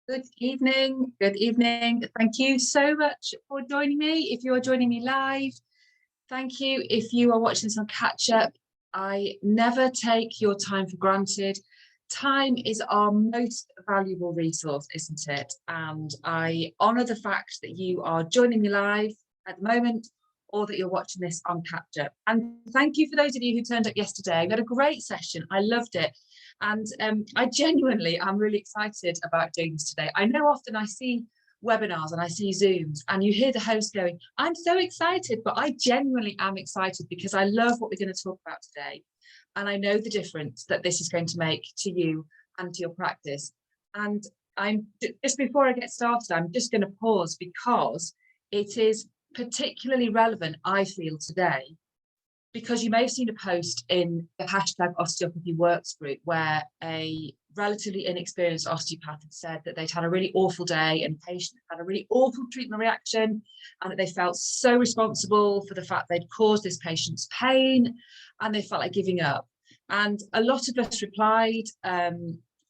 Good evening. Good evening. Thank you so much for joining me. If you are joining me live, thank you. If you are watching this on catch up, I never take your time for granted. Time is our most valuable resource, isn't it? And I honour the fact that you are joining me live at the moment, or that you're watching this on catch up. And thank you for those of you who turned up yesterday. We had a great session. I loved it. And I genuinely am really excited about doing this today. I know often I see webinars and I see Zooms and you hear the host going, I'm so excited, but I genuinely am excited because I love what we're going to talk about today. And I know the difference that this is going to make to you and to your practice. And I'm just before I get started, I'm just going to pause because it is particularly relevant, I feel, today, because you may have seen a post in the hashtag osteopathy works group where a relatively inexperienced osteopath had said that they'd had a really awful day and a patient had a really awful treatment reaction, and that they felt so responsible for the fact they'd caused this patient's pain and they felt like giving up. And a lot of us replied,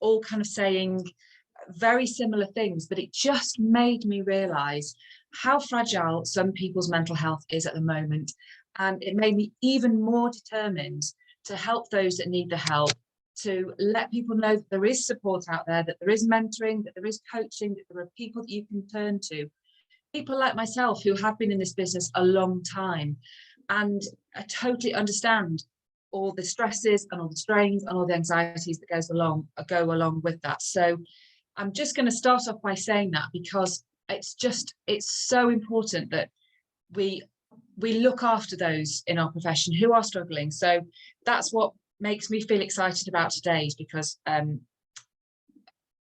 all kind of saying very similar things, but it just made me realise how fragile some people's mental health is at the moment. And it made me even more determined to help those that need the help, to let people know that there is support out there, that there is mentoring, that there is coaching, that there are people that you can turn to. People like myself who have been in this business a long time, and I totally understand all the stresses and all the strains and all the anxieties that go along with that. So I'm just going to start off by saying that because it's so important that we look after those in our profession who are struggling. So that's what makes me feel excited about today, is because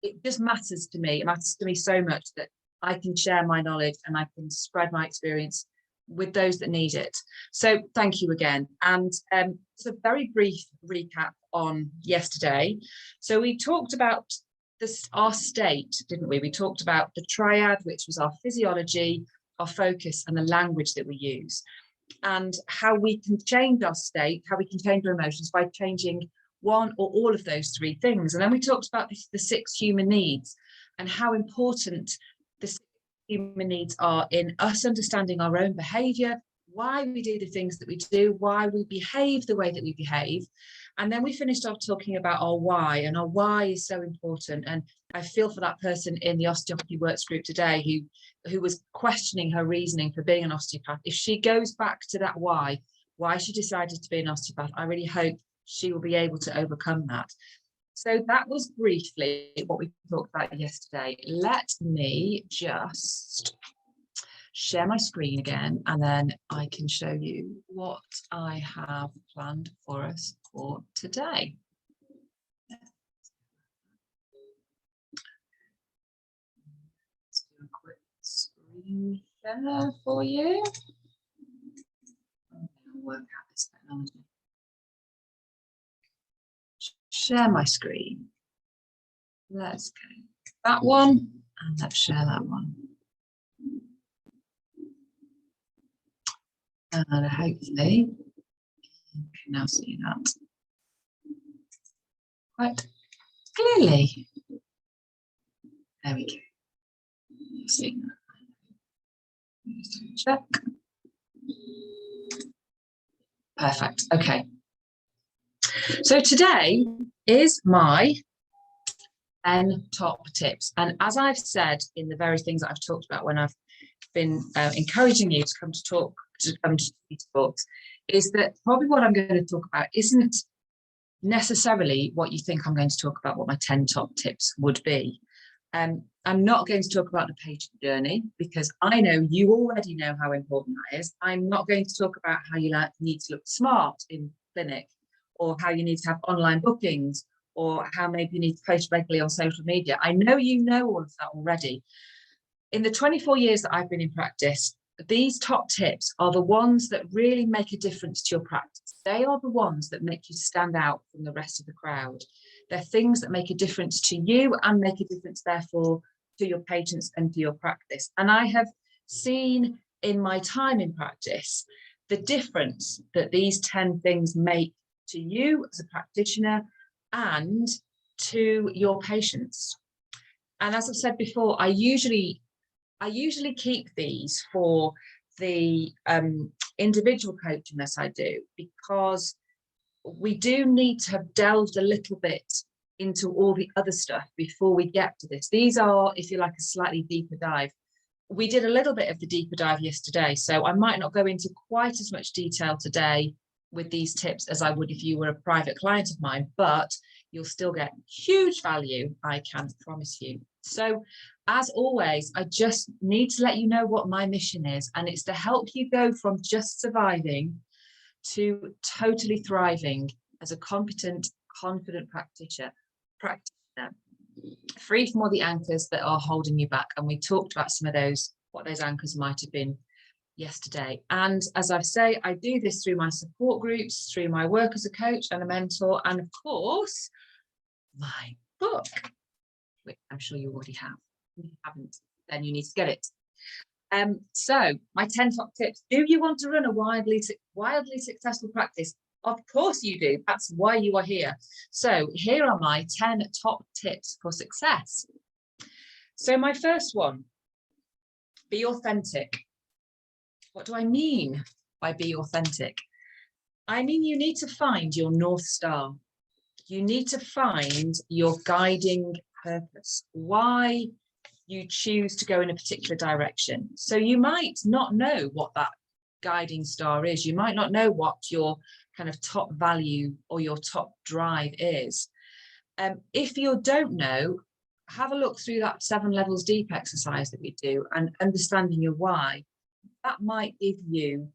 it just matters to me. It matters to me so much that I can share my knowledge and I can spread my experience with those that need it. So thank you again. And it's a very brief recap on yesterday. So we talked about our state, didn't we? We talked about the triad, which was our physiology, our focus, and the language that we use, and how we can change our state, how we can change our emotions by changing one or all of those three things. And then we talked about the 6 human needs and how important the 6 human needs are in us understanding our own behavior, why we do the things that we do, why we behave the way that we behave. And then we finished off talking about our why, and our why is so important. And I feel for that person in the osteopathy works group today who was questioning her reasoning for being an osteopath. If she goes back to that why she decided to be an osteopath, I really hope she will be able to overcome that. So that was briefly what we talked about yesterday. Let me just share my screen again, and then I can show you what I have planned for us for today. Let's do a quick screen share for you. I'm going to work out this technology. Share my screen. Let's go that one, and let's share that one. And hopefully you can now see that quite clearly. There we go. See that. Check. Perfect. Okay. So today is my 10 top tips. And as I've said in the various things that I've talked about when I've been encouraging you to come to these talks, is that probably what I'm going to talk about isn't necessarily what you think I'm going to talk about, what my 10 top tips would be. I'm not going to talk about the patient journey because I know you already know how important that is. I'm not going to talk about how you need to look smart in clinic, or how you need to have online bookings, or how maybe you need to post regularly on social media. I know you know all of that already. In the 24 years that I've been in practice, these top tips are the ones that really make a difference to your practice. They are the ones that make you stand out from the rest of the crowd. They're things that make a difference to you and make a difference, therefore, to your patients and to your practice. And I have seen in my time in practice the difference that these 10 things make to you as a practitioner and to your patients. And as I've said before, I usually keep these for the individual coaching that I do, because we do need to have delved a little bit into all the other stuff before we get to this. These are, if you like, a slightly deeper dive. We did a little bit of the deeper dive yesterday, so I might not go into quite as much detail today with these tips as I would if you were a private client of mine, but you'll still get huge value, I can promise you. So as always, I just need to let you know what my mission is, and it's to help you go from just surviving to totally thriving as a competent, confident practitioner, free from all the anchors that are holding you back. And we talked about some of those, what those anchors might have been yesterday. And as I say, I do this through my support groups, through my work as a coach and a mentor, and of course, my book, which I'm sure you already have. If you haven't, then you need to get it. So my 10 top tips. Do you want to run a wildly successful practice? Of course you do. That's why you are here. So here are my 10 top tips for success. So my first one, be authentic. What do I mean by be authentic? I mean, you need to find your North Star. You need to find your guiding purpose, why you choose to go in a particular direction. So you might not know what that guiding star is. You might not know what your kind of top value or your top drive is. If you don't know, have a look through that 7 levels deep exercise that we do and understanding your why. That might give you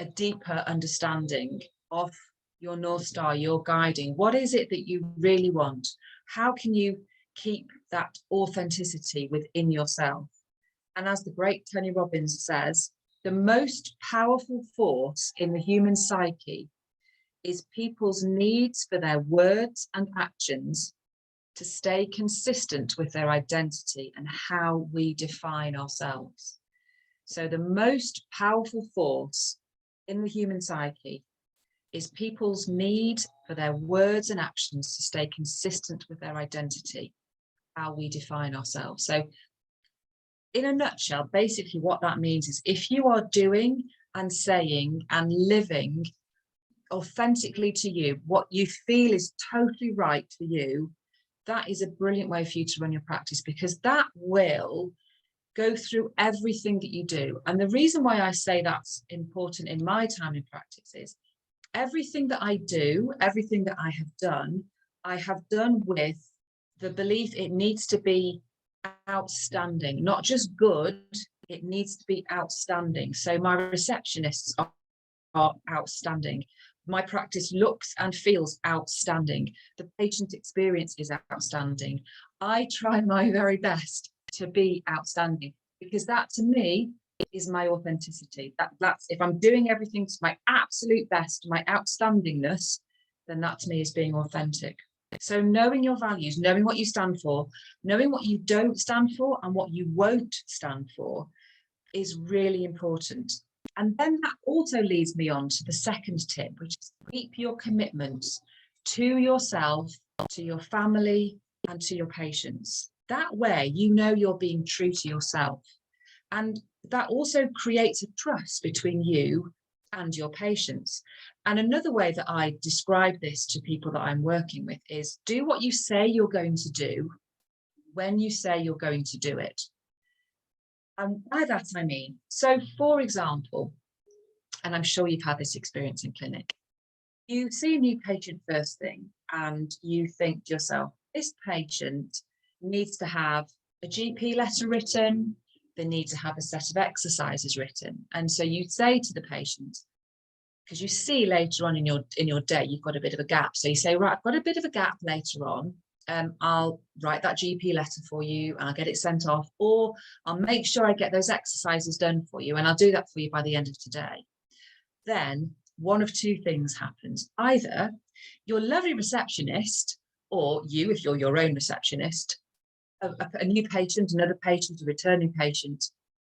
a deeper understanding of your North Star, your guiding. What is it that you really want? How can you keep that authenticity within yourself? And as the great Tony Robbins says, the most powerful force in the human psyche is people's needs for their words and actions to stay consistent with their identity and how we define ourselves. So the most powerful force in the human psyche is people's need for their words and actions to stay consistent with their identity, how we define ourselves. So in a nutshell, basically what that means is if you are doing and saying and living authentically to you, what you feel is totally right for you, that is a brilliant way for you to run your practice, because that will go through everything that you do. And the reason why I say that's important in my time in practice is everything that I do, everything that I have done with the belief it needs to be outstanding, not just good, it needs to be outstanding. So my receptionists are outstanding. My practice looks and feels outstanding. The patient experience is outstanding. I try my very best to be outstanding, because that to me is my authenticity. That's if I'm doing everything to my absolute best, my outstandingness, then that to me is being authentic. So knowing your values, knowing what you stand for, knowing what you don't stand for and what you won't stand for is really important. And then that also leads me on to the second tip, which is keep your commitments to yourself, to your family, and to your patients. That way, you know you're being true to yourself. And that also creates a trust between you and your patients. And another way that I describe this to people that I'm working with is do what you say you're going to do when you say you're going to do it. And by that I mean, so for example, and I'm sure you've had this experience in clinic, you see a new patient first thing and you think to yourself, this patient needs to have a GP letter written, they need to have a set of exercises written. And so you say to the patient, because you see later on in your day, you've got a bit of a gap. So you say, right, I've got a bit of a gap later on. I'll write that GP letter for you and I'll get it sent off, or I'll make sure I get those exercises done for you and I'll do that for you by the end of today. Then one of two things happens. Either your lovely receptionist, or you, if you're your own receptionist, a new patient, another patient, a returning patient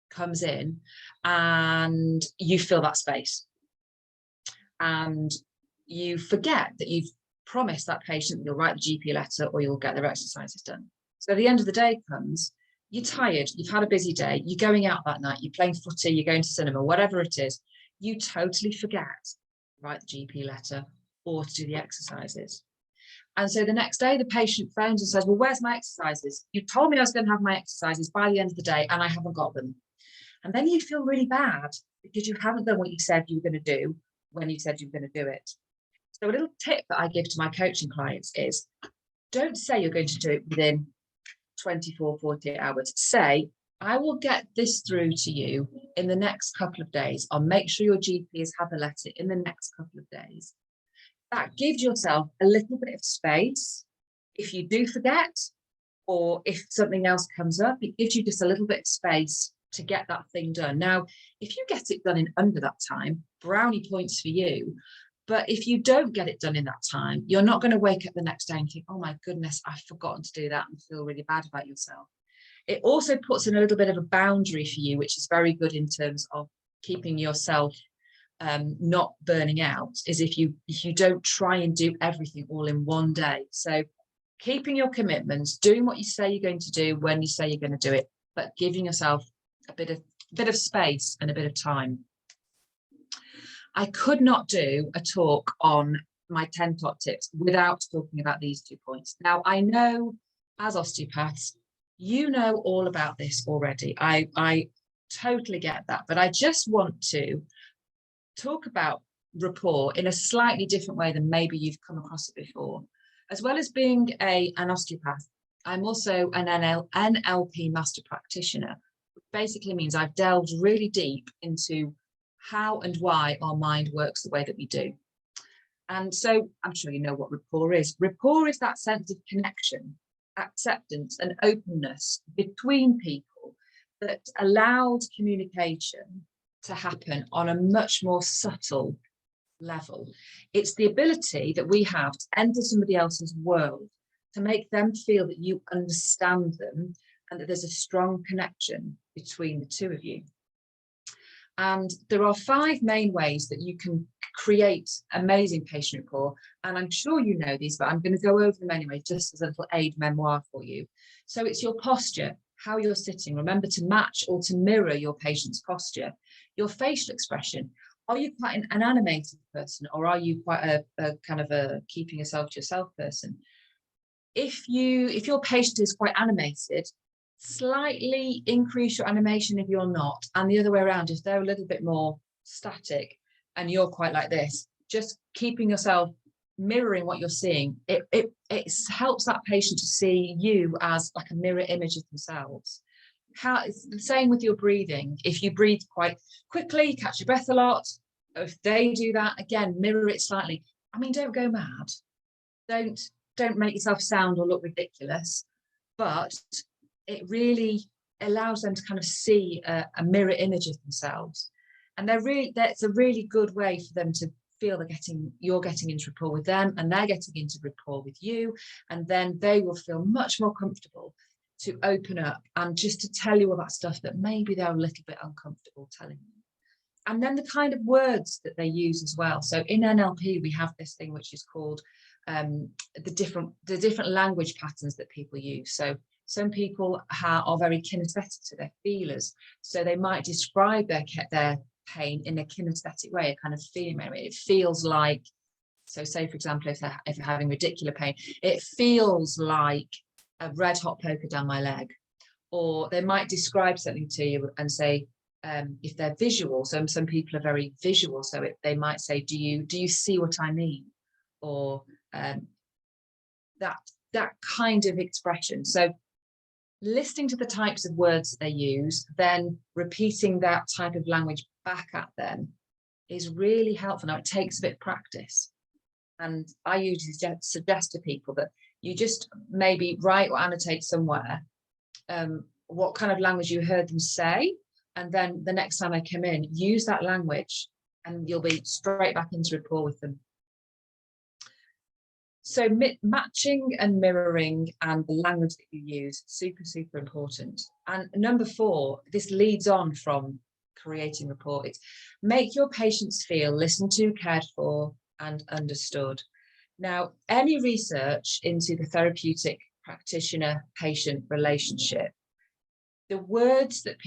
comes in and you fill that space. And you forget that you've promised that patient you'll write the GP letter or you'll get their exercises done. So the end of the day comes, you're tired, you've had a busy day, you're going out that night, you're playing footy, you're going to cinema, whatever it is, you totally forget to write the GP letter or to do the exercises. And so the next day, the patient phones and says, well, where's my exercises? You told me I was going to have my exercises by the end of the day and I haven't got them. And then you feel really bad because you haven't done what you said you were going to do when you said you were going to do it. So a little tip that I give to my coaching clients is, don't say you're going to do it within 24, 48 hours. Say, I will get this through to you in the next couple of days. I'll make sure your GP has had the letter in the next couple of days. That gives yourself a little bit of space. If you do forget, or if something else comes up, it gives you just a little bit of space to get that thing done. Now, if you get it done in under that time, brownie points for you. But if you don't get it done in that time, you're not going to wake up the next day and think, oh my goodness, I've forgotten to do that, and feel really bad about yourself. It also puts in a little bit of a boundary for you, which is very good in terms of keeping yourself not burning out, is if you don't try and do everything all in one day. So keeping your commitments, doing what you say you're going to do when you say you're going to do it, but giving yourself a bit of space and a bit of time. I could not do a talk on my 10 top tips without talking about these 2 points. Now, I know as osteopaths, you know all about this already. I totally get that, but I just want to talk about rapport in a slightly different way than maybe you've come across it before. As well as being an osteopath, I'm also an NLP master practitioner, which basically means I've delved really deep into how and why our mind works the way that we do. And so I'm sure you know what rapport is. Rapport is that sense of connection, acceptance and openness between people that allows communication to happen on a much more subtle level. It's the ability that we have to enter somebody else's world, to make them feel that you understand them and that there's a strong connection between the two of you. And there are 5 main ways that you can create amazing patient rapport. And I'm sure you know these, but I'm going to go over them anyway, just as a little aid memoir for you. So it's your posture, how you're sitting. Remember to match or to mirror your patient's posture. Your facial expression. Are you quite an animated person, or are you quite a kind of a keeping yourself to yourself person? If your patient is quite animated, slightly increase your animation if you're not, and the other way around, if they're a little bit more static and you're quite like this, just keeping yourself mirroring what you're seeing, it helps that patient to see you as like a mirror image of themselves. It's the same with your breathing. If you breathe quite quickly, catch your breath a lot, if they do that, again, mirror it slightly. I mean, don't go mad, don't make yourself sound or look ridiculous, but it really allows them to kind of see a mirror image of themselves. And that's a really good way for them to feel you're getting into rapport with them, and they're getting into rapport with you. And then they will feel much more comfortable to open up and just to tell you about stuff that maybe they're a little bit uncomfortable telling you. And then the kind of words that they use as well. So in NLP, we have this thing which is called the different language patterns that people use. So some people are very kinesthetic, so they're feelers. So they might describe their pain in a kinesthetic way, a kind of feeling way. It feels like, so say for example, if they're having radicular pain, it feels like a red hot poker down my leg. Or they might describe something to you and say, if they're visual, so some people are very visual, so they might say, do you see what I mean? Or that kind of expression. So listening to the types of words that they use, then repeating that type of language back at them is really helpful. Now, it takes a bit of practice. And I usually suggest to people that you just maybe write or annotate somewhere what kind of language you heard them say. And then the next time they come in, use that language and you'll be straight back into rapport with them. So matching and mirroring and the language that you use, super, super important. And number 4, this leads on from creating rapport. It's make your patients feel listened to, cared for, and understood. Now, any research into the therapeutic practitioner-patient relationship. The words that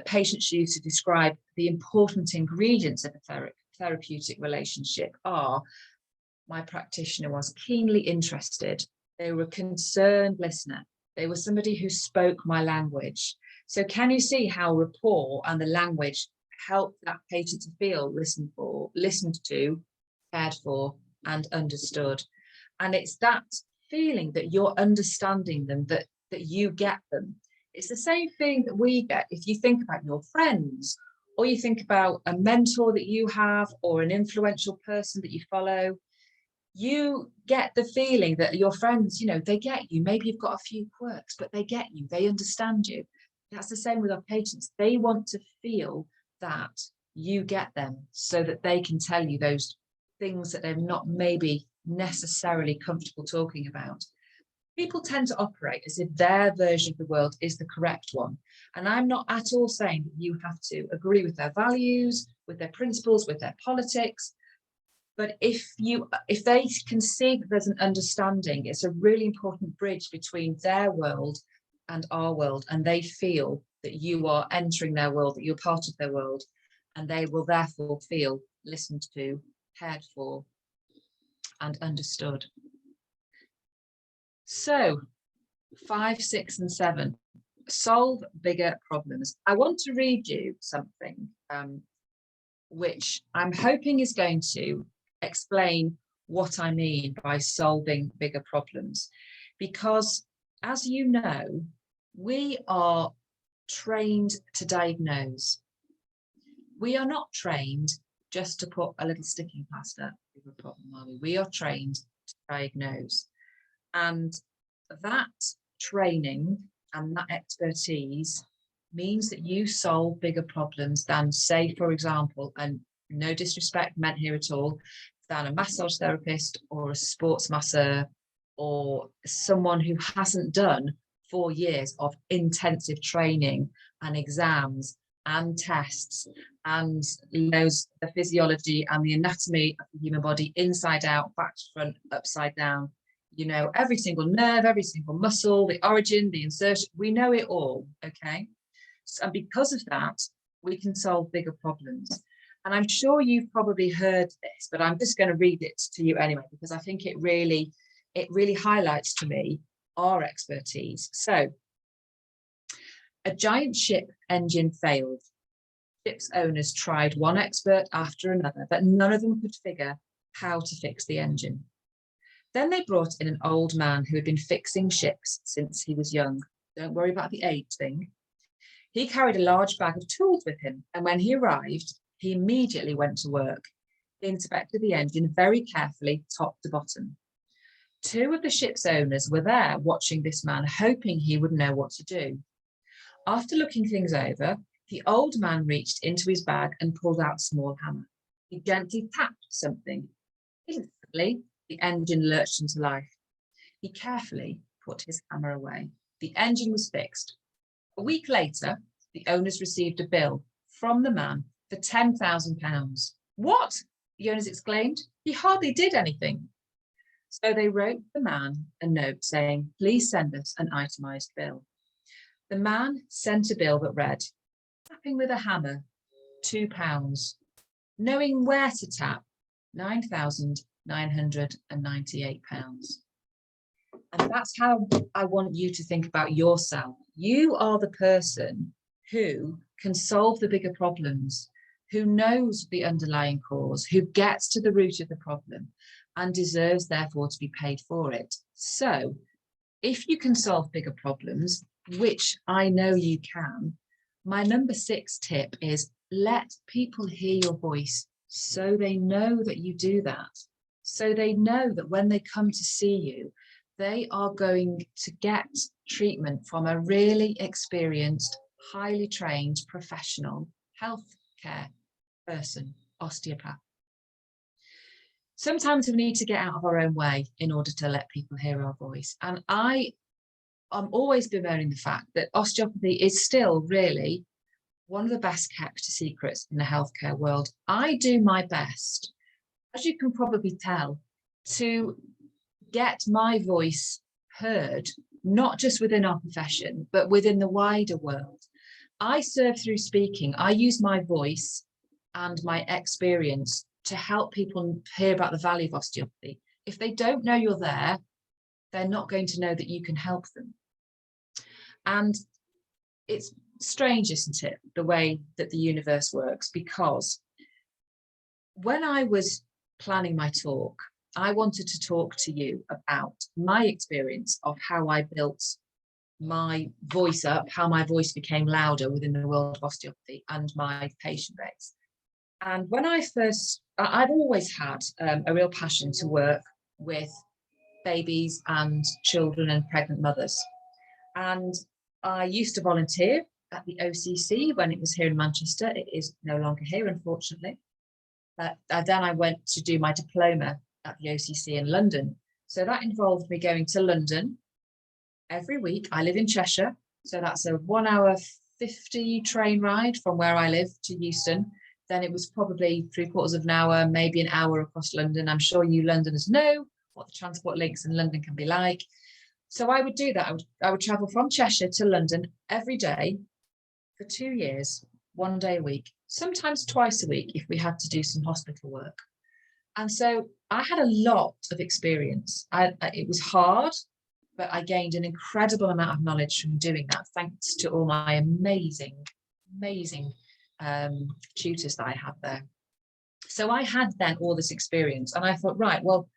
patients use to describe the important ingredients of a therapeutic relationship are: my practitioner was keenly interested, they were a concerned listener, they were somebody who spoke my language. So can you see how rapport and the language help that patient to feel listened to, cared for, and understood? And it's that feeling that you're understanding them, that you get them. It's the same thing that we get if you think about your friends, or you think about a mentor that you have, or an influential person that you follow. You get the feeling that your friends, you know, they get you. Maybe you've got a few quirks, but they get you, they understand you. That's the same with our patients. They want to feel that you get them, so that they can tell you those things that they're not maybe necessarily comfortable talking about. People tend to operate as if their version of the world is the correct one. And I'm not at all saying that you have to agree with their values, with their principles, with their politics. But if they can see that there's an understanding, it's a really important bridge between their world and our world. And they feel that you are entering their world, that you're part of their world. And they will therefore feel listened to, cared for, and understood. So 5, 6, and 7, solve bigger problems. I want to read you something which I'm hoping is going to explain what I mean by solving bigger problems. Because as you know, we are trained to diagnose. We are not trained just to put a little sticking plaster over a problem, are we? We are trained to diagnose. And that training and that expertise means that you solve bigger problems than, say, for example, and no disrespect meant here at all, than a massage therapist or a sports masseur or someone who hasn't done 4 years of intensive training and exams and tests and knows the physiology and the anatomy of the human body inside out, back to front, upside down. You know, every single nerve, every single muscle, the origin, the insertion, we know it all, okay? So, and because of that, we can solve bigger problems. And I'm sure you've probably heard this, but I'm just going to read it to you anyway, because I think it really highlights to me our expertise. So, a giant ship engine failed. Ship's owners tried one expert after another, but none of them could figure how to fix the engine. Then they brought in an old man who had been fixing ships since he was young. Don't worry about the age thing. He carried a large bag of tools with him, and when he arrived, he immediately went to work. He inspected the engine very carefully, top to bottom. 2 of the ship's owners were there watching this man, hoping he would know what to do. After looking things over, the old man reached into his bag and pulled out a small hammer. He gently tapped something. Instantly, the engine lurched into life. He carefully put his hammer away. The engine was fixed. A week later, the owners received a bill from the man for £10,000. What? The owners exclaimed. He hardly did anything. So they wrote the man a note saying, please send us an itemised bill. The man sent a bill that read, tapping with a hammer, £2. Knowing where to tap, £9,998. And that's how I want you to think about yourself. You are the person who can solve the bigger problems, who knows the underlying cause, who gets to the root of the problem and deserves therefore to be paid for it. So if you can solve bigger problems, which I know you can, my number 6 tip is let people hear your voice so they know that you do that. So they know that when they come to see you, they are going to get treatment from a really experienced, highly trained professional healthcare person, osteopath. Sometimes we need to get out of our own way in order to let people hear our voice. And I'm always bemoaning the fact that osteopathy is still really one of the best kept secrets in the healthcare world. I do my best, as you can probably tell, to get my voice heard, not just within our profession, but within the wider world. I serve through speaking. I use my voice and my experience to help people hear about the value of osteopathy. If they don't know you're there, they're not going to know that you can help them. And it's strange, isn't it, the way that the universe works? Because when I was planning my talk, I wanted to talk to you about my experience of how I built my voice up, how my voice became louder within the world of osteopathy and my patient base. And when I've always had a real passion to work with babies and children and pregnant mothers. And I used to volunteer at the OCC when it was here in Manchester. It is no longer here, unfortunately. Then I went to do my diploma at the OCC in London. So that involved me going to London every week. I live in Cheshire, so that's a 1 hour 50 train ride from where I live to Euston. Then it was probably 3/4 of an hour, maybe an hour across London. I'm sure you Londoners know what the transport links in London can be like. So I would do that. I would travel from Cheshire to London every day for 2 years, 1 day a week, sometimes twice a week if we had to do some hospital work. And so I had a lot of experience. It was hard, but I gained an incredible amount of knowledge from doing that, thanks to all my amazing tutors that I had there. So I had then all this experience, and I thought, right, well,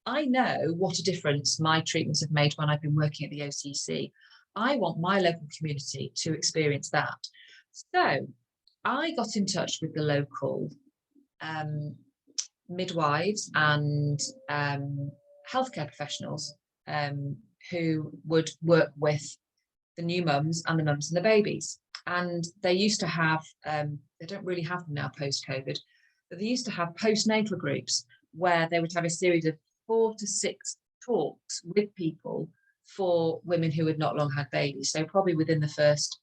I know what a difference my treatments have made when I've been working at the OCC. I want my local community to experience that. So I got in touch with the local midwives and healthcare professionals who would work with the new mums and the mums and the babies. And they used to have, they don't really have them now post-COVID, but they used to have postnatal groups where they would have a series of 4 to 6 talks with people for women who had not long had babies. So probably within the first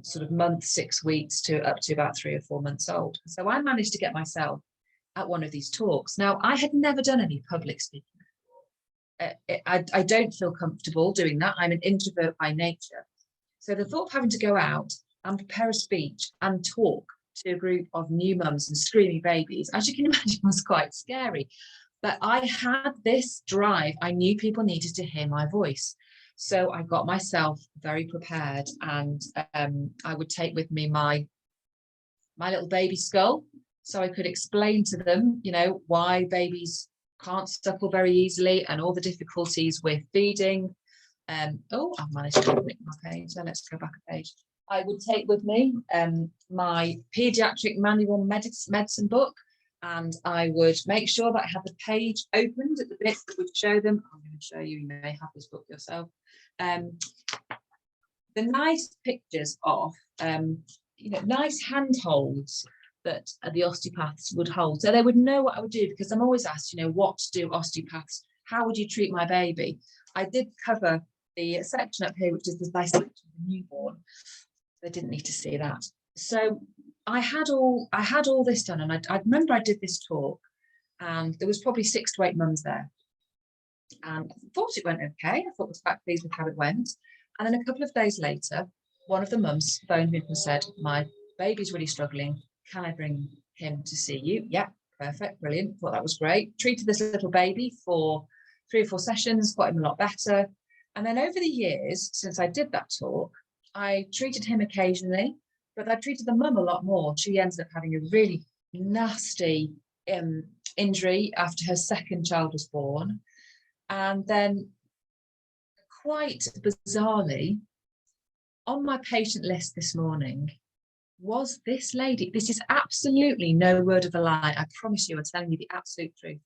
sort of month, 6 weeks to up to about 3 or 4 months old. So I managed to get myself at one of these talks. Now, I had never done any public speaking. I don't feel comfortable doing that. I'm an introvert by nature. So the thought of having to go out and prepare a speech and talk to a group of new mums and screaming babies, as you can imagine, was quite scary. But I had this drive. I knew people needed to hear my voice. So I got myself very prepared, and I would take with me my little baby skull, so I could explain to them, you know, why babies can't suckle very easily and all the difficulties with feeding. Oh, I've managed to click my page. So let's go back a page. I would take with me my pediatric manual medicine book, and I would make sure that I had the page opened at the bits that would show them. I'm going to show you, you may have this book yourself. The nice pictures of, you know, nice handholds that the osteopaths would hold. So they would know what I would do, because I'm always asked, you know, what do osteopaths, how would you treat my baby? I did cover the section up here, which is the dissection of the newborn. They didn't need to see that. So I had all this done, and I remember I did this talk, and there was probably 6 to 8 mums there. And I thought it went okay. I thought I was quite pleased with how it went. And then a couple of days later, one of the mums phoned me and said, my baby's really struggling. Can I bring him to see you? Yeah, perfect, brilliant. Thought that was great. Treated this little baby for 3 or 4 sessions, got him a lot better. And then over the years, since I did that talk, I treated him occasionally, but I treated the mum a lot more. She ended up having a really nasty injury after her 2nd child was born. And then, quite bizarrely, on my patient list this morning was this lady. This is absolutely no word of a lie. I promise you, I'm telling you the absolute truth.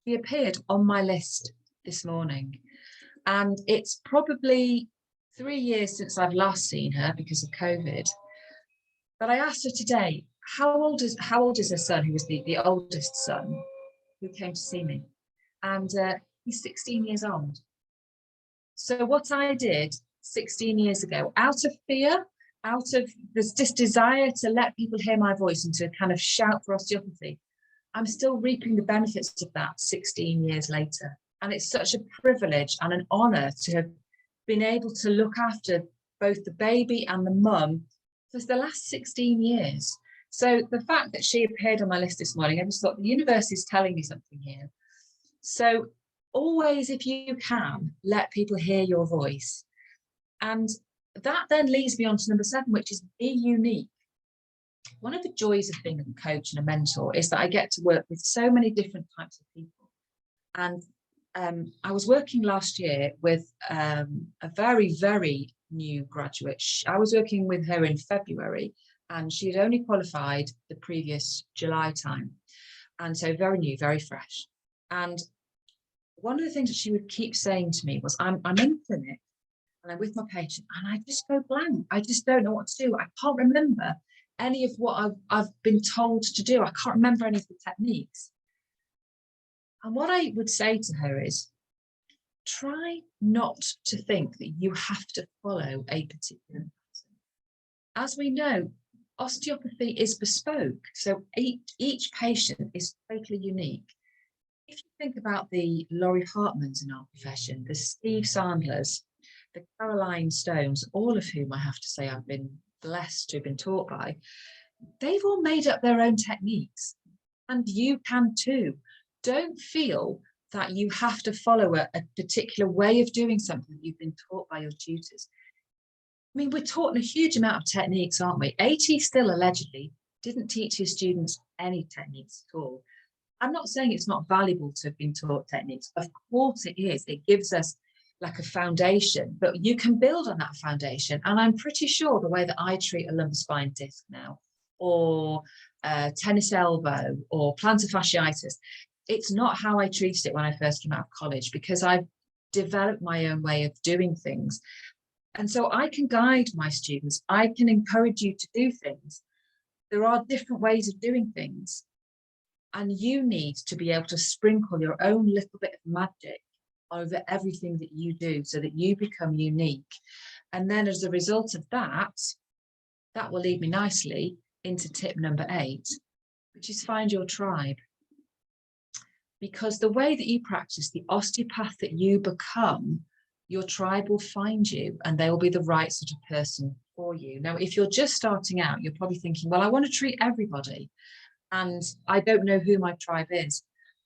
She appeared on my list this morning. And it's probably 3 years since I've last seen her because of COVID. But I asked her today, how old is her son, who was the oldest son, who came to see me? And he's 16 years old. So what I did 16 years ago, out of fear, out of this desire to let people hear my voice and to kind of shout for osteopathy, I'm still reaping the benefits of that 16 years later. And it's such a privilege and an honour to have been able to look after both the baby and the mum for the last 16 years. So the fact that she appeared on my list this morning, I just thought the universe is telling me something here. So always, if you can, let people hear your voice. And that then leads me on to number 7, which is be unique. One of the joys of being a coach and a mentor is that I get to work with so many different types of people. And I was working last year with a very, very new graduate. I was working with her in February, and she had only qualified the previous July time. And so very new, very fresh. And one of the things that she would keep saying to me was, I'm in clinic and I'm with my patient and I just go blank. I just don't know what to do. I can't remember any of what I've been told to do. I can't remember any of the techniques. And what I would say to her is, try not to think that you have to follow a particular pattern. As we know, osteopathy is bespoke. So each patient is totally unique. If you think about the Laurie Hartmans in our profession, the Steve Sandlers, the Caroline Stones, all of whom I have to say I've been blessed to have been taught by, they've all made up their own techniques, and you can too. Don't feel that you have to follow a particular way of doing something that you've been taught by your tutors. I mean, we're taught a huge amount of techniques, aren't we? AT Still allegedly didn't teach his students any techniques at all. I'm not saying it's not valuable to have been taught techniques. Of course it is. It gives us like a foundation, but you can build on that foundation. And I'm pretty sure the way that I treat a lumbar spine disc now, or tennis elbow, or plantar fasciitis, it's not how I treated it when I first came out of college, because I've developed my own way of doing things. And so I can guide my students. I can encourage you to do things. There are different ways of doing things. And you need to be able to sprinkle your own little bit of magic over everything that you do so that you become unique. And then as a result of that, that will lead me nicely into tip number 8, which is find your tribe. Because the way that you practice, the osteopath that you become, your tribe will find you and they will be the right sort of person for you. Now, if you're just starting out, you're probably thinking, well, I want to treat everybody, and I don't know who my tribe is.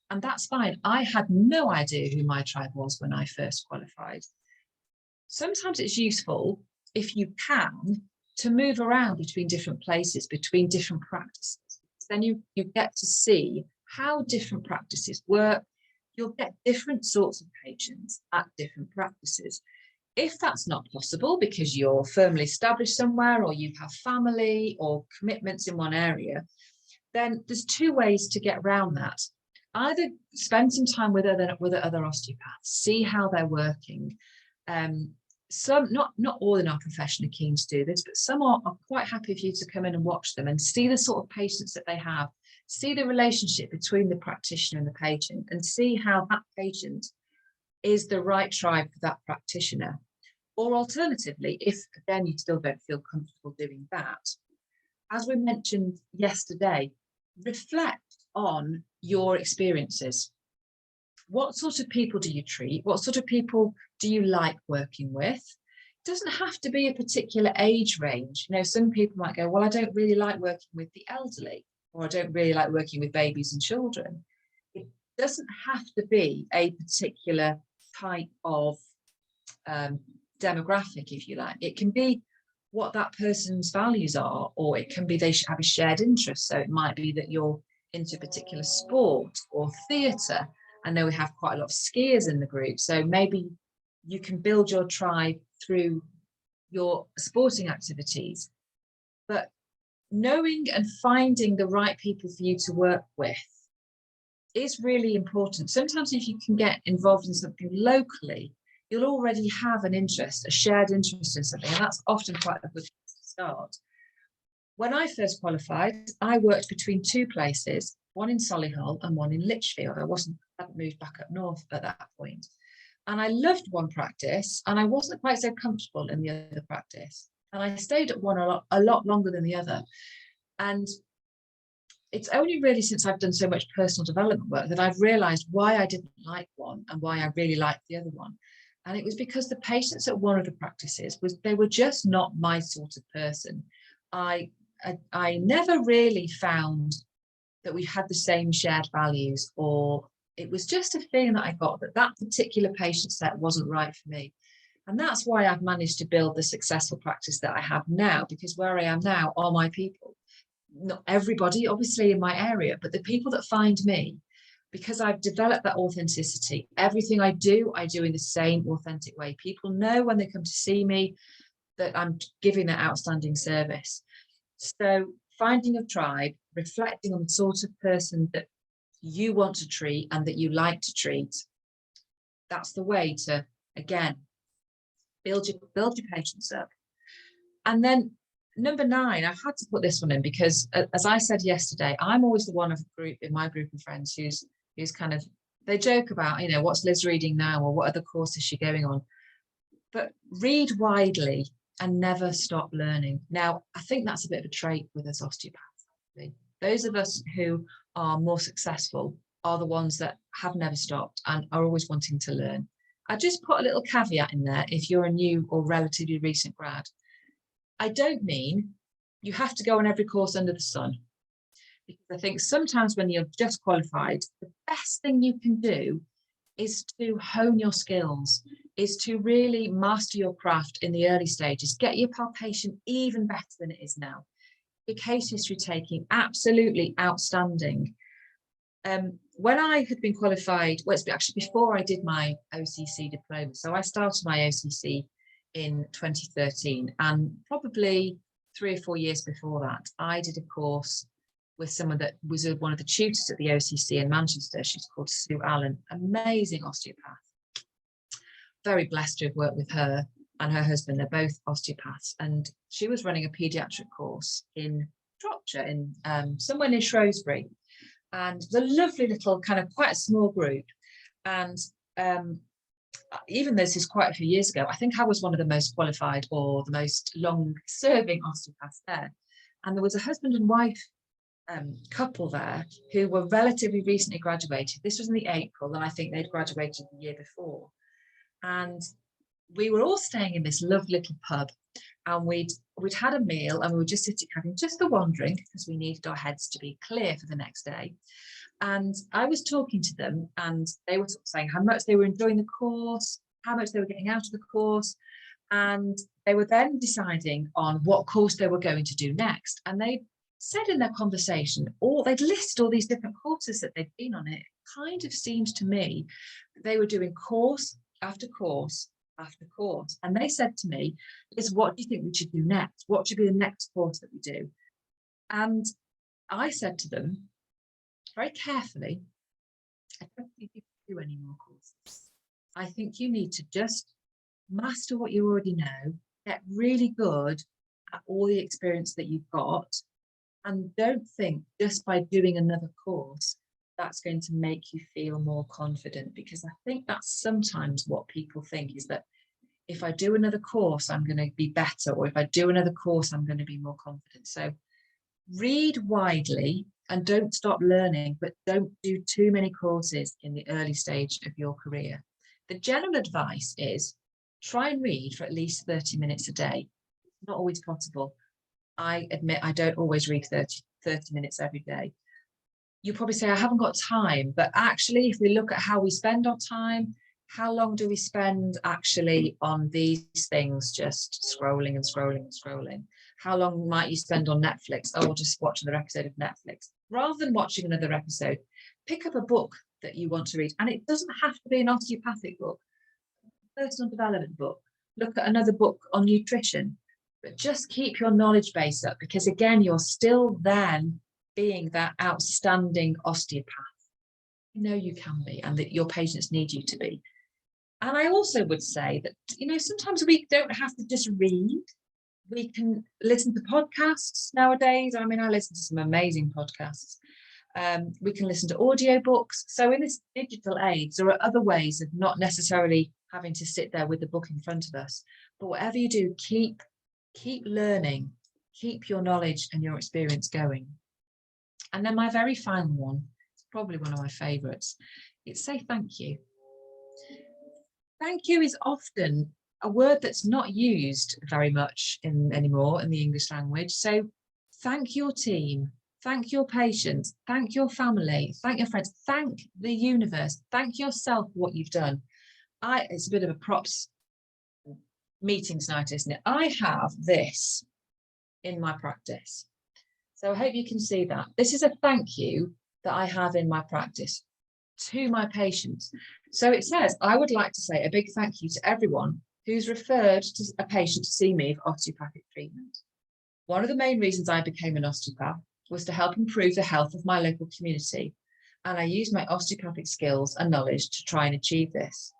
And that's fine. I had no idea who my tribe was when I first qualified. Sometimes it's useful, if you can, to move around between different places, between different practices. Then you get to see how different practices work. You'll get different sorts of patients at different practices. If that's not possible because you're firmly established somewhere, or you have family or commitments in one area, then there's 2 ways to get around that. Either spend some time with other osteopaths, see how they're working. Some, not all in our profession are keen to do this, but some are quite happy for you to come in and watch them and see the sort of patients that they have, see the relationship between the practitioner and the patient, and see how that patient is the right tribe for that practitioner. Or alternatively, if again you still don't feel comfortable doing that, as we mentioned yesterday, reflect on your experiences. What sort of people do you treat? What sort of people do you like working with? It doesn't have to be a particular age range. You know, some people might go, well, I don't really like working with the elderly, or I don't really like working with babies and children. It doesn't have to be a particular type of demographic, if you like. It can be what that person's values are, or it can be they have a shared interest. So it might be that you're into a particular sport or theatre. I know we have quite a lot of skiers in the group, so maybe you can build your tribe through your sporting activities. But knowing and finding the right people for you to work with is really important. Sometimes if you can get involved in something locally, you'll already have an interest, a shared interest in something, and that's often quite a good place to start. When I first qualified, I worked between 2 places, one in Solihull and one in Lichfield. I hadn't moved back up north at that point. And I loved one practice and I wasn't quite so comfortable in the other practice. And I stayed at one a lot longer than the other. And it's only really since I've done so much personal development work that I've realized why I didn't like one and why I really liked the other one. And it was because the patients at one of the practices they were just not my sort of person. I never really found that we had the same shared values, or it was just a feeling that I got that particular patient set wasn't right for me. And that's why I've managed to build the successful practice that I have now, because where I am now are my people. Not everybody, obviously, in my area, but the people that find me, because I've developed that authenticity. Everything I do in the same authentic way. People know when they come to see me that I'm giving that outstanding service. So finding a tribe, reflecting on the sort of person that you want to treat and that you like to treat, that's the way to, again, build your patients up. And then number 9, I've had to put this one in because, as I said yesterday, I'm always the one of the group, in my group of friends, who's kind of, they joke about, what's Liz reading now, or what other course is she going on? But read widely and never stop learning. Now, I think that's a bit of a trait with us osteopaths. Actually. Those of us who are more successful are the ones that have never stopped and are always wanting to learn. I just put a little caveat in there if you're a new or relatively recent grad. I don't mean you have to go on every course under the sun. Because I think sometimes when you're just qualified, the best thing you can do is to hone your skills, is to really master your craft in the early stages, get your palpation even better than it is now. Your case history taking, absolutely outstanding. When I had been qualified, well, it's actually before I did my OCC diploma. So I started my OCC in 2013, and probably 3 or 4 years before that, I did a course with someone that was one of the tutors at the OCC in Manchester. She's called Sue Allen, amazing osteopath. Very blessed to have worked with her and her husband. They're both osteopaths, and she was running a paediatric course in Shropshire, in somewhere near Shrewsbury. And the lovely little kind of quite a small group. And even though this is quite a few years ago, I think I was one of the most qualified or the most long-serving osteopaths there. And there was a husband and wife couple there who were relatively recently graduated. This was in the April, and I think they'd graduated the year before. And we were all staying in this lovely little pub, and we'd had a meal, and we were just sitting having just the one drink because we needed our heads to be clear for the next day. And I was talking to them, and they were saying how much they were enjoying the course, how much they were getting out of the course, and they were then deciding on what course they were going to do next. And they said in their conversation, they'd listed all these different courses that they'd been on. It kind of seemed to me that they were doing course after course after course. And they said to me, Liz, what do you think we should do next? What should be the next course that we do? And I said to them very carefully, I don't think you can do any more courses. I think you need to just master what you already know, get really good at all the experience that you've got, and don't think just by doing another course that's going to make you feel more confident, because I think that's sometimes what people think, is that if I do another course, I'm going to be better, or if I do another course, I'm going to be more confident. So read widely and don't stop learning, but don't do too many courses in the early stage of your career. The general advice is try and read for at least 30 minutes a day. It's not always possible. I admit I don't always read 30 minutes every day. You probably say, I haven't got time, but actually, if we look at how we spend our time, how long do we spend actually on these things, just scrolling and scrolling and scrolling? How long might you spend on Netflix? Oh, just watch another episode of Netflix. Rather than watching another episode, pick up a book that you want to read. And it doesn't have to be an osteopathic book, personal development book. Look at another book on nutrition. But just keep your knowledge base up, because again, you're still then being that outstanding osteopath. You know you can be, and that your patients need you to be. And I also would say that, sometimes we don't have to just read. We can listen to podcasts nowadays. I mean, I listen to some amazing podcasts. We can listen to audiobooks. So in this digital age, there are other ways of not necessarily having to sit there with the book in front of us. But whatever you do, keep learning, keep your knowledge and your experience going. And then my very final one, it's probably one of my favorites. It's say thank you. Thank you is often a word that's not used very much anymore in the English language. So thank your team, thank your patients, thank your family, thank your friends, thank the universe, thank yourself for what you've done. It's a bit of a props meeting tonight, isn't it? I have this in my practice. So I hope you can see that. This is a thank you that I have in my practice to my patients. So it says, I would like to say a big thank you to everyone who's referred to a patient to see me for osteopathic treatment. One of the main reasons I became an osteopath was to help improve the health of my local community, and I use my osteopathic skills and knowledge to try and achieve this.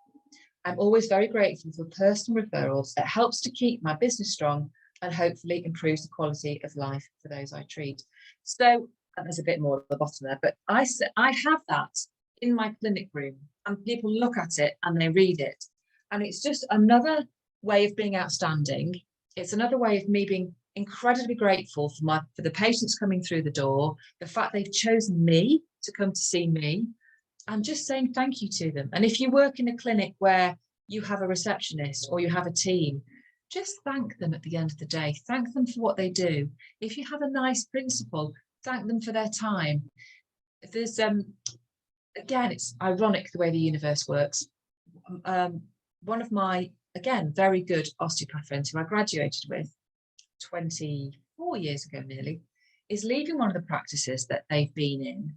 I'm always very grateful for personal referrals. It helps to keep my business strong and hopefully improves the quality of life for those I treat. So there's a bit more at the bottom there, but I have that in my clinic room, and people look at it and they read it, and it's just another way of being outstanding. It's another way of me being incredibly grateful for the patients coming through the door, the fact they've chosen me to come to see me, and just saying thank you to them. And if you work in a clinic where you have a receptionist or you have a team, just thank them at the end of the day. Thank them for what they do. If you have a nice principal, thank them for their time. If there's again, it's ironic the way the universe works. One of my, again, very good osteopath friends who I graduated with 24 years ago nearly, is leaving one of the practices that they've been in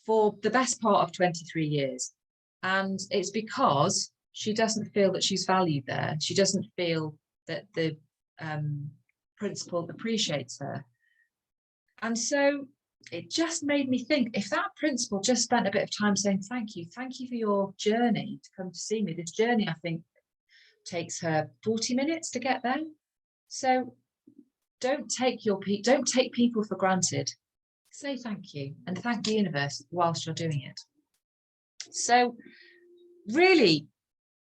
for the best part of 23 years. And it's because she doesn't feel that she's valued there. She doesn't feel that the principal appreciates her. And so it just made me think, if that principal just spent a bit of time saying thank you for your journey to come to see me. This journey, I think, takes her 40 minutes to get there. So don't take people for granted. Say thank you and thank the universe whilst you're doing it. So really,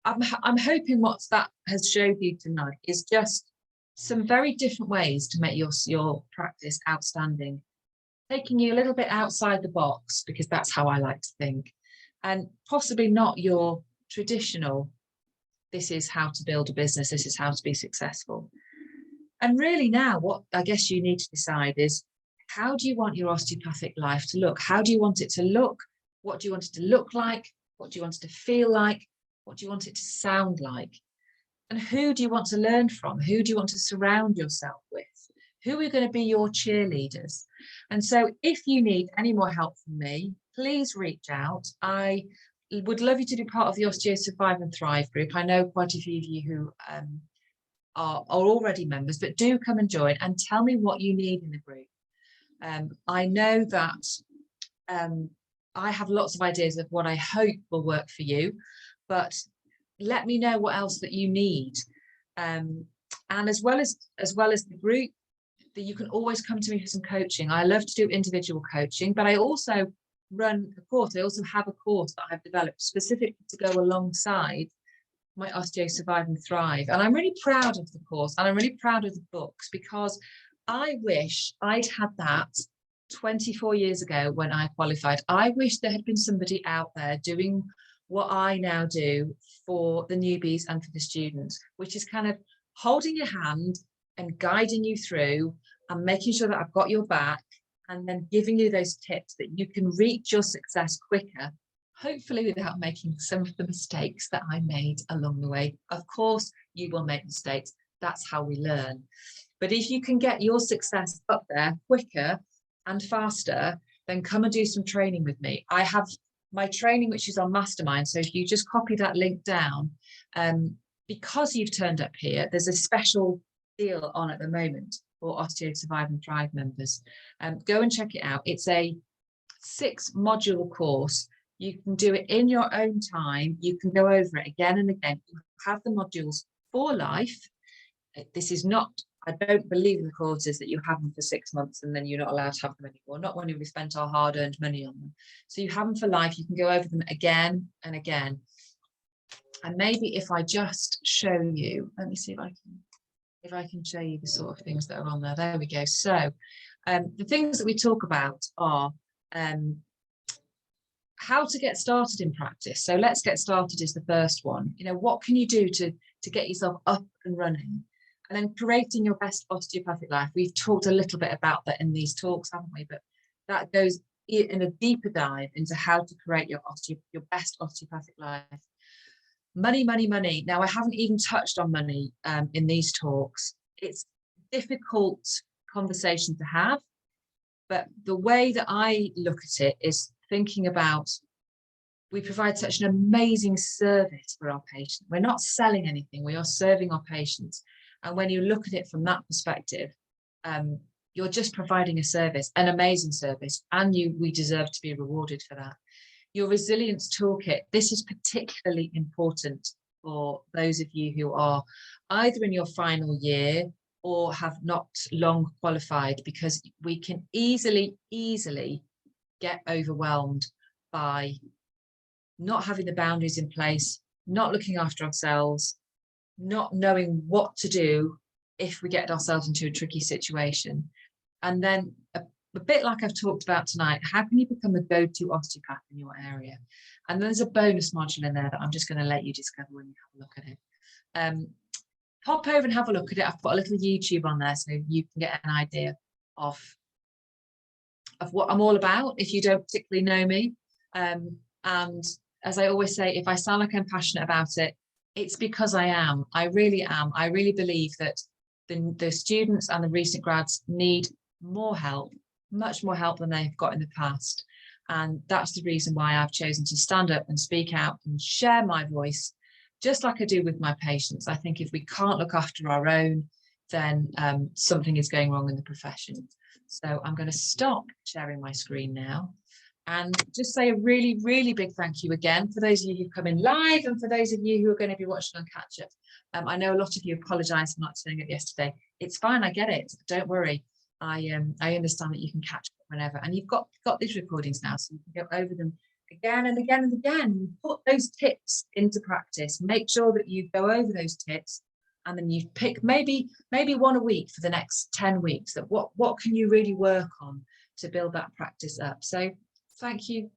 I'm hoping what that has showed you tonight is just some very different ways to make your practice outstanding, taking you a little bit outside the box, because that's how I like to think, and possibly not your traditional, this is how to build a business, this is how to be successful. And really now what I guess you need to decide is, how do you want your osteopathic life to look? How do you want it to look? What do you want it to look like? What do you want it to feel like? What do you want it to sound like? And who do you want to learn from? Who do you want to surround yourself with? Who are going to be your cheerleaders? And so if you need any more help from me, please reach out. I would love you to be part of the Osteo Survive and Thrive group. I know quite a few of you who are already members, but do come and join and tell me what you need in the group. I know that I have lots of ideas of what I hope will work for you, but let me know what else that you need. And as well as the group, that you can always come to me for some coaching. I love to do individual coaching, but I also run a course. I also have a course that I've developed specifically to go alongside my Osteo Survive and Thrive. And I'm really proud of the course, and I'm really proud of the books, because I wish I'd had that 24 years ago when I qualified. I wish there had been somebody out there doing what I now do for the newbies and for the students, which is kind of holding your hand and guiding you through and making sure that I've got your back, and then giving you those tips that you can reach your success quicker, hopefully without making some of the mistakes that I made along the way. Of course, you will make mistakes. That's how we learn. But if you can get your success up there quicker and faster, then come and do some training with me. I have my training, which is on Mastermind. So if you just copy that link down, because you've turned up here, there's a special deal on at the moment for Osteo Survive and Thrive members. Go and check it out. It's a 6-module course. You can do it in your own time. You can go over it again and again. You have the modules for life. This is not, I don't believe in the courses that you have them for 6 months and then you're not allowed to have them anymore. Not when we've spent our hard-earned money on them. So you have them for life. You can go over them again and again. And maybe if I just show you, let me see if I can show you the sort of things that are on there. There we go. So The things that we talk about are how to get started in practice. So let's get started is the first one. You know, what can you do to get yourself up and running? And then creating your best osteopathic life. We've talked a little bit about that in these talks, haven't we? But that goes in a deeper dive into how to create your best osteopathic life. Money, money, money. Now, I haven't even touched on money in these talks. It's a difficult conversation to have, but the way that I look at it is thinking about, we provide such an amazing service for our patients. We're not selling anything, we are serving our patients. And when you look at it from that perspective, you're just providing a service, an amazing service, and we deserve to be rewarded for that. Your resilience toolkit, this is particularly important for those of you who are either in your final year or have not long qualified, because we can easily get overwhelmed by not having the boundaries in place, not looking after ourselves, not knowing what to do if we get ourselves into a tricky situation. And then a bit like I've talked about tonight, how can you become the go-to osteopath in your area? And there's a bonus module in there that I'm just going to let you discover when you have a look at it. Pop over and have a look at it. I've put a little YouTube on there so you can get an idea of what I'm all about if you don't particularly know me. And as I always say, if I sound like I'm passionate about it, it's because I am. I really am. I really believe that the students and the recent grads need more help, much more help than they've got in the past. And that's the reason why I've chosen to stand up and speak out and share my voice, just like I do with my patients. I think if we can't look after our own, then something is going wrong in the profession. So I'm going to stop sharing my screen now and just say a really, really big thank you again for those of you who've come in live and for those of you who are going to be watching on catch up. I know a lot of you apologise for not turning up yesterday. It's fine, I get it. Don't worry. I understand that you can catch up whenever, and you've got these recordings now, so you can go over them again and again and again. Put those tips into practice. Make sure that you go over those tips, and then you pick maybe one a week for the next 10 weeks. That what can you really work on to build that practice up. So thank you